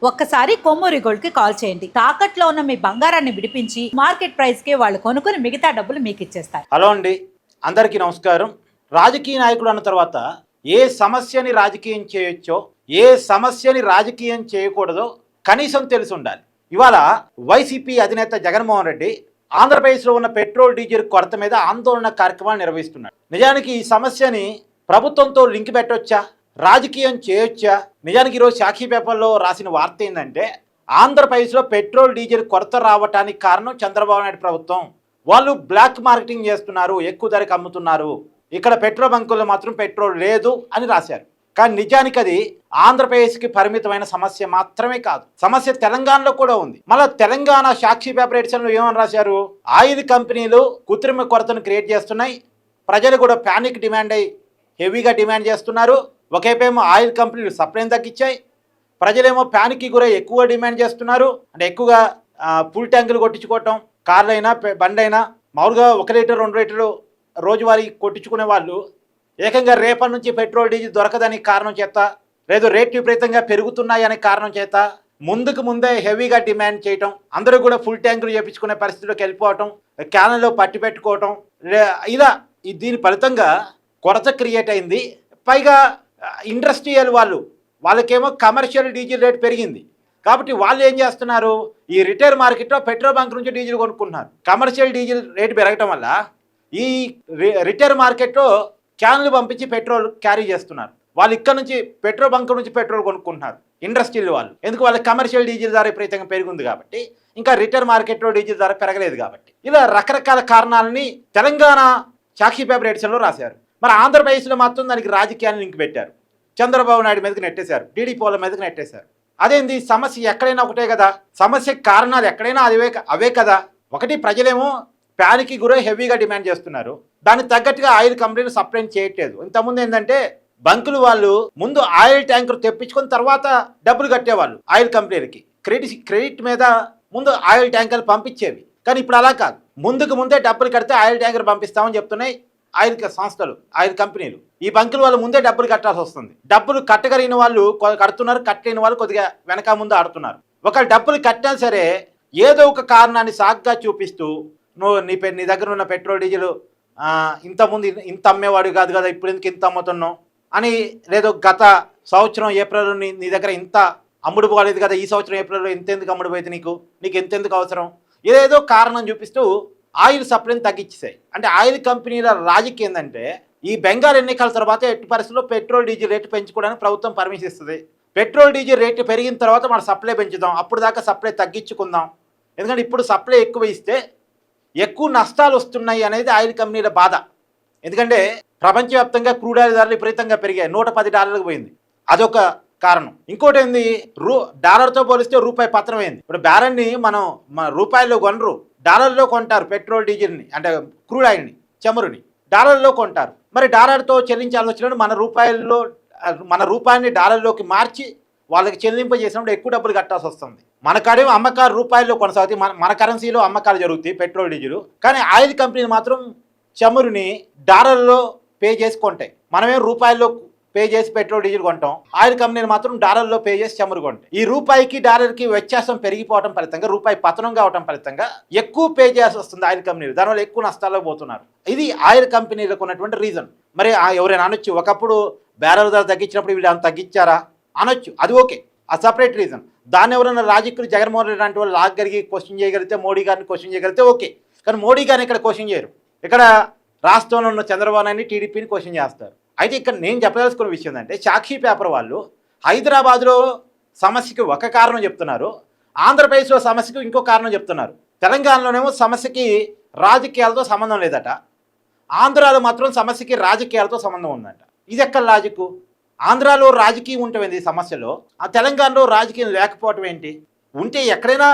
ఒక్కసారి కొమ్మూరి గోల్డ్ కి కాల్ చేయండి. తాకట్లో ఉన్న మీ బంగారాన్ని విడిపించి మార్కెట్ ప్రైస్ కి వాళ్ళు కొనుక్కుని మిగతా డబ్బులు మీకు ఇచ్చేస్తారు. హలో అండి, అందరికీ నమస్కారం. రాజకీయ నాయకుడు అన్న తర్వాత ఏ సమస్యని రాజకీయం చేయొచ్చో, ఏ సమస్యని రాజకీయం చేయకూడదో కనీసం తెలిసి ఉండాలి. ఇవాళ వైసీపీ అధినేత జగన్మోహన్ రెడ్డి ఆంధ్రప్రదేశ్లో ఉన్న పెట్రోల్ డీజిల్ కొరత మీద ఆందోళన కార్యక్రమాలు నిర్వహిస్తున్నాడు. నిజానికి ఈ సమస్యని ప్రభుత్వంతో లింక్ పెట్టొచ్చా, రాజకీయం చేయొచ్చా? నిజానికి ఈరోజు సాక్షి పేపర్లో రాసిన వార్త ఏంటంటే, ఆంధ్రప్రదేశ్లో పెట్రోల్ డీజిల్ కొరత రావడానికి కారణం చంద్రబాబు నాయుడు ప్రభుత్వం. వాళ్ళు బ్లాక్ మార్కెటింగ్ చేస్తున్నారు, ఎక్కువ ధరకు అమ్ముతున్నారు, ఇక్కడ పెట్రోల్ బంకుల్లో మాత్రం పెట్రోల్ లేదు అని రాశారు. కానీ నిజానికి అది ఆంధ్రప్రదేశ్కి పరిమితమైన సమస్య మాత్రమే కాదు, సమస్య తెలంగాణలో కూడా ఉంది. మళ్ళీ తెలంగాణ సాక్షి పేపర్ ఎడిషన్లో ఏమని రాశారు? ఆయిల్ కంపెనీలు కృత్రిమ కొరతను క్రియేట్ చేస్తున్నాయి, ప్రజలు కూడా ప్యానిక్ డిమాండ్ అయ్యి హెవీగా డిమాండ్ చేస్తున్నారు. ఒకేపేమో ఆయిల్ కంపెనీలు సప్లైని తగ్గించాయి, ప్రజలేమో ప్యానిక్కి గురై ఎక్కువ డిమాండ్ చేస్తున్నారు. అంటే ఎక్కువగా ఫుల్ ట్యాంకులు కొట్టించుకోవటం, కార్లు అయినా బండి అయినా మామూలుగా 1 లీటర్ 2 లీటర్లు రోజువారీ కొట్టించుకునే వాళ్ళు ఏకంగా రేపటి నుంచి పెట్రోల్ డీజిల్ దొరకదని కారణం చేత, లేదు రేట్లు విపరీతంగా పెరుగుతున్నాయి అనే కారణం చేత ముందే హెవీగా డిమాండ్ చేయటం, అందరూ కూడా ఫుల్ ట్యాంకులు చేయించుకునే పరిస్థితిలోకి వెళ్ళిపోవటం, క్యాన్లో పట్టి పెట్టుకోవటం, ఇలా దీని ఫలితంగా కొరత క్రియేట్ అయింది. పైగా ఇండస్ట్రియల్ వాళ్ళకేమో కమర్షియల్ డీజిల్ రేట్ పెరిగింది కాబట్టి వాళ్ళు ఏం చేస్తున్నారు, ఈ రిటైల్ మార్కెట్లో పెట్రోల్ బంక్ నుంచి డీజిల్ కొనుక్కుంటున్నారు. కమర్షియల్ డీజిల్ రేటు పెరగటం వల్ల ఈ రిటైల్ మార్కెట్లో క్యాన్లు పంపించి పెట్రోల్ క్యారీ చేస్తున్నారు. వాళ్ళు ఇక్కడ నుంచి పెట్రోల్ బంక్ నుంచి పెట్రోల్ కొనుక్కుంటున్నారు ఇండస్ట్రియల్ వాళ్ళు. ఎందుకు? వాళ్ళ కమర్షియల్ డీజిల్ ధర విపరీతంగా పెరిగింది కాబట్టి, ఇంకా రిటైల్ మార్కెట్లో డీజిల్ ధర పెరగలేదు కాబట్టి. ఇలా రకరకాల కారణాలని తెలంగాణ సాక్షి పేపర్ ఎడిషన్లో రాశారు. మరి ఆంధ్రప్రదేశ్లో మాత్రం దానికి రాజకీయాన్ని లింక్ పెట్టారు, చంద్రబాబు నాయుడు మీదకి నెట్టేశారు, టీడీపీల మీదకి నెట్టేశారు. అదేంది? సమస్య ఎక్కడైనా ఒకటే కదా, సమస్య కారణాలు ఎక్కడైనా అవే కదా. ఒకటి, ప్రజలేమో ప్యానికి గురై హెవీగా డిమాండ్ చేస్తున్నారు, దానికి తగ్గట్టుగా ఆయిల్ కంపెనీలు సప్లై చేయట్లేదు. ఇంతకుముందు ఏంటంటే బంకులు వాళ్ళు ముందు ఆయిల్ ట్యాంకర్ తెప్పించుకొని తర్వాత డబ్బులు కట్టేవాళ్ళు ఆయిల్ కంపెనీలకి, క్రెడిట్ మీద ముందు ఆయిల్ ట్యాంకర్లు పంపించేవి. కానీ ఇప్పుడు అలా కాదు, ముందే డబ్బులు కడితే ఆయిల్ ట్యాంకర్ పంపిస్తామని చెప్తున్నాయి ఆయిల్ సంస్థలు, ఆయిల్ కంపెనీలు. ఈ బంకులు వాళ్ళు ముందే డబ్బులు కట్టాల్సి వస్తుంది. డబ్బులు కట్టగలిగిన వాళ్ళు కడుతున్నారు, కట్టలేని వాళ్ళు కొద్దిగా వెనక ముందు ఆడుతున్నారు. ఒకవేళ డబ్బులు కట్టినా సరే ఏదో ఒక కారణాన్ని సాగ్గా చూపిస్తూ, నువ్వు నీ దగ్గర ఉన్న పెట్రోల్ డీజిల్ ఇంతకుముందు ఇంత అమ్మేవాడు కాదు కదా, ఇప్పుడు ఎందుకు ఇంత అమ్ముతున్నావు అని, లేదో గత సంవత్సరం ఏప్రిల్లో నీ దగ్గర ఇంత అమ్ముడు పోలేదు కదా, ఈ సంవత్సరం ఏప్రిల్లో ఇంతెందుకు అమ్ముడు పోయింది, నీకు ఎంతెందుకు అవసరం, ఏదేదో కారణం చూపిస్తూ ఆయిల్ సప్లైని తగ్గించేసాయి. అంటే ఆయిల్ కంపెనీల రాజకీయం ఏంటంటే, ఈ బెంగాల్ ఎన్నికల తర్వాత ఎట్టి పరిస్థితుల్లో పెట్రోల్ డీజిల్ రేటు పెంచుకోవడానికి ప్రభుత్వం పర్మిషన్ ఇస్తుంది. పెట్రోల్ డీజిల్ రేటు పెరిగిన తర్వాత మన సప్లై పెంచుదాం, అప్పుడు దాకా సప్లై తగ్గించుకుందాం. ఎందుకంటే ఇప్పుడు సప్లై ఎక్కువ ఇస్తే ఎక్కువ నష్టాలు వస్తున్నాయి అనేది ఆయిల్ కంపెనీల బాధ. ఎందుకంటే ప్రపంచవ్యాప్తంగా క్రూడ్ ఆయిల్ ధరలు విపరీతంగా పెరిగాయి, $110 పోయింది, అదొక కారణం. ఇంకోటి ఏంది, డాలర్తో పోలిస్తే రూపాయి పత్రమైంది. ఇప్పుడు బ్యారెల్ని మన రూపాయల్లో కొనరు, డాలర్లో కొంటారు. పెట్రోల్ డీజిల్ని అంటే క్రూడ్ ఆయిల్ని, చమురుని డాలర్లో కొంటారు. మరి డాలర్తో చెల్లించాల్సి వచ్చినప్పుడు మన రూపాయిని డాలర్లోకి మార్చి వాళ్ళకి చెల్లింపజేసినప్పుడు ఎక్కువ డబ్బులు కట్టాల్సి వస్తుంది. మన కాడేమో అమ్మకాలు రూపాయల్లో కొనసాగుతాయి, మన కరెన్సీలో అమ్మకాలు జరుగుతాయి పెట్రోల్ డీజిల్. కానీ ఆయిల్ కంపెనీలు మాత్రం చమురుని డాలర్లో పే చేసి కొంటాయి. మనమేం రూపాయల్లో పే చేసి పెట్రోల్ డీజిల్ కొంటాం, ఆయిల్ కంపెనీలు మాత్రం డాలర్లో పే చేసి చమురు కొంటాయి. ఈ రూపాయికి డాలర్కి వ్యత్యాసం పెరిగిపోవడం ఫలితంగా, రూపాయి పతనం కావడం ఫలితంగా ఎక్కువ పే చేయాల్సి వస్తుంది ఆయిల్ కంపెనీలు, దానివల్ల ఎక్కువ నష్టాల్లో పోతున్నారు. ఇది ఆయిల్ కంపెనీలకు ఉన్నటువంటి రీజన్. మరి ఎవరైనా అనొచ్చు, ఒకప్పుడు బ్యారెల్ ధర తగ్గించినప్పుడు వీళ్ళు తగ్గించారా అనొచ్చు, అది ఓకే, ఆ సపరేట్ రీజన్. దాన్ని ఎవరైనా రాజకీయులు జగన్మోహన్ రెడ్డి లాంటి వాళ్ళు లాగలిగి క్వశ్చన్ చేయగలిగితే, మోడీ గారిని క్వశ్చన్ చేయగలిగితే ఓకే. కానీ మోడీ గారిని ఇక్కడ క్వశ్చన్ చేయరు, ఇక్కడ రాష్ట్రంలో ఉన్న చంద్రబాబు నాయుడిని, టీడీపీని క్వశ్చన్ చేస్తారు. అయితే ఇక్కడ నేను చెప్పదలుచుకున్న విషయం ఏంటంటే, సాక్షి పేపర్ వాళ్ళు హైదరాబాద్లో సమస్యకి ఒక కారణం చెప్తున్నారు, ఆంధ్రప్రదేశ్లో సమస్యకు ఇంకో కారణం చెప్తున్నారు. తెలంగాణలోనేమో సమస్యకి రాజకీయాలతో సంబంధం లేదట, ఆంధ్రాలో మాత్రం సమస్యకి రాజకీయాలతో సంబంధం ఉందట. ఇది ఎక్కడ లాజిక్? ఆంధ్రాలో రాజకీయం ఉంటుంది ఈ సమస్యలో, ఆ తెలంగాణలో రాజకీయం లేకపోవటం ఏంటి? ఉంటే ఎక్కడైనా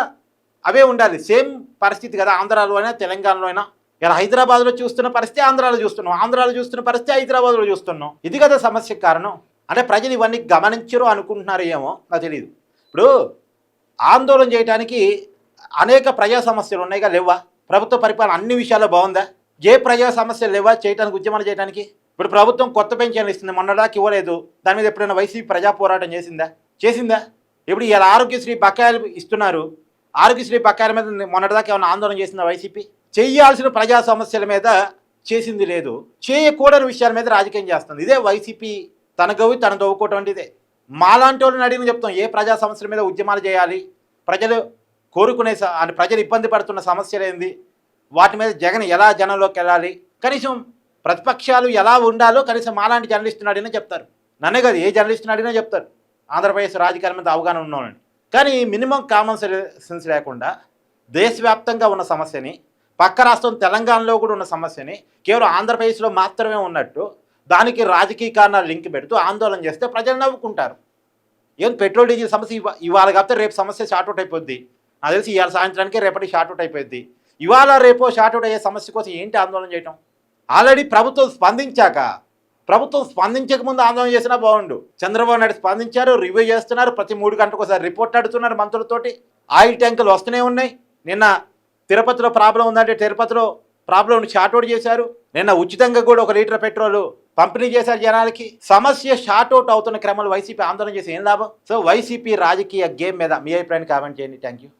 అవే ఉండాలి, సేమ్ పరిస్థితి కదా, ఆంధ్రాలో అయినా తెలంగాణలో అయినా. ఇలా హైదరాబాద్లో చూస్తున్న పరిస్థితి ఆంధ్రాలో చూస్తున్నాం, ఆంధ్రాలో చూస్తున్న పరిస్థితి హైదరాబాద్లో చూస్తున్నాం. ఇది కదా సమస్యకు కారణం. అంటే ప్రజలు ఇవన్నీ గమనించరు అనుకుంటున్నారు ఏమో, నాకు తెలియదు. ఇప్పుడు ఆందోళన చేయడానికి అనేక ప్రజా సమస్యలు ఉన్నాయిగా, లేవా? ప్రభుత్వ పరిపాలన అన్ని విషయాల్లో బాగుందా? ఏ ప్రజా సమస్యలు లేవా చేయడానికి, ఉద్యమాలు చేయడానికి? ఇప్పుడు ప్రభుత్వం కొత్త పెన్షన్లు ఇస్తుంది, మొన్నదాకా ఇవ్వలేదు, దాని మీద ఎప్పుడైనా వైసీపీ ప్రజా పోరాటం చేసిందా? ఇప్పుడు ఇలా ఆరోగ్యశ్రీ బకాయిలు ఇస్తున్నారు. ఆరోగ్యశ్రీ బకాయిల మీద మొన్నటిదాకా ఏమైనా ఆందోళన చేసిందా వైసీపీ? చేయాల్సిన ప్రజా సమస్యల మీద చేసింది లేదు. చేయకూడని విషయాల మీద రాజకీయం చేస్తుంది. ఇదే వైసీపీ తన గవి తన దవ్వుకోవటం అంటే ఇదే. మాలాంటి వాళ్ళని అడిగిన చెప్తాం, ఏ ప్రజా సమస్యల మీద ఉద్యమాలు చేయాలి, ప్రజలు కోరుకునే ప్రజలు ఇబ్బంది పడుతున్న సమస్యలు ఏంది, వాటి మీద జగన్ ఎలా జనంలోకి వెళ్ళాలి, కనీసం ప్రతిపక్షాలు ఎలా ఉండాలో కనీసం మాలాంటి జర్నలిస్టుని అడిగినా చెప్తారు. నన్నే కాదు, ఏ జర్నలిస్టుని అడిగినా చెప్తారు ఆంధ్రప్రదేశ్ రాజకీయాల మీద అవగాహన ఉన్నవాళ్ళని. కానీ మినిమం కామన్ సెన్స్ లేకుండా దేశవ్యాప్తంగా ఉన్న సమస్యని, పక్క రాష్ట్రం తెలంగాణలో కూడా ఉన్న సమస్యని కేవలం ఆంధ్రప్రదేశ్లో మాత్రమే ఉన్నట్టు దానికి రాజకీయ కారణాలు లింక్ పెడుతూ ఆందోళన చేస్తే ప్రజలు నవ్వుకుంటారు. ఏం పెట్రోల్ డీజిల్ సమస్య ఇవాళ కాకపోతే రేపు సమస్య షార్ట్అవుట్ అయిపోద్ది. నాకు తెలిసి ఇవాళ సాయంత్రానికి రేపటి షార్ట్అవుట్ అయిపోద్ది. ఇవాళ రేపో షార్ట్అవుట్ అయ్యే సమస్య కోసం ఏంటి ఆందోళన చేయటం? ఆల్రెడీ ప్రభుత్వం స్పందించక ముందు ఆందోళన చేసినా బాగుండు. చంద్రబాబు నాయుడు స్పందించారు, రివ్యూ చేస్తున్నారు, ప్రతి 3 గంటలకు ఒకసారి రిపోర్ట్ అడుగుతున్నారు మంత్రులతోటి. ఆయిల్ ట్యాంకులు వస్తూనే ఉన్నాయి. నిన్న తిరుపతిలో ప్రాబ్లం ఉందంటే తిరుపతిలో ప్రాబ్లం షార్ట్అవుట్ చేశారు. నిన్న ఉచితంగా కూడా 1 లీటర్ పెట్రోల్ పంపిణీ చేశారు జనాలకి. సమస్య షార్ట్అవుట్ అవుతున్న క్రమంలో వైసీపీ ఆందోళన చేసి ఏం లాభం? సో వైసీపీ రాజకీయ గేమ్ మీద మీ అభిప్రాయాన్ని కామెంట్ చేయండి. Thank you.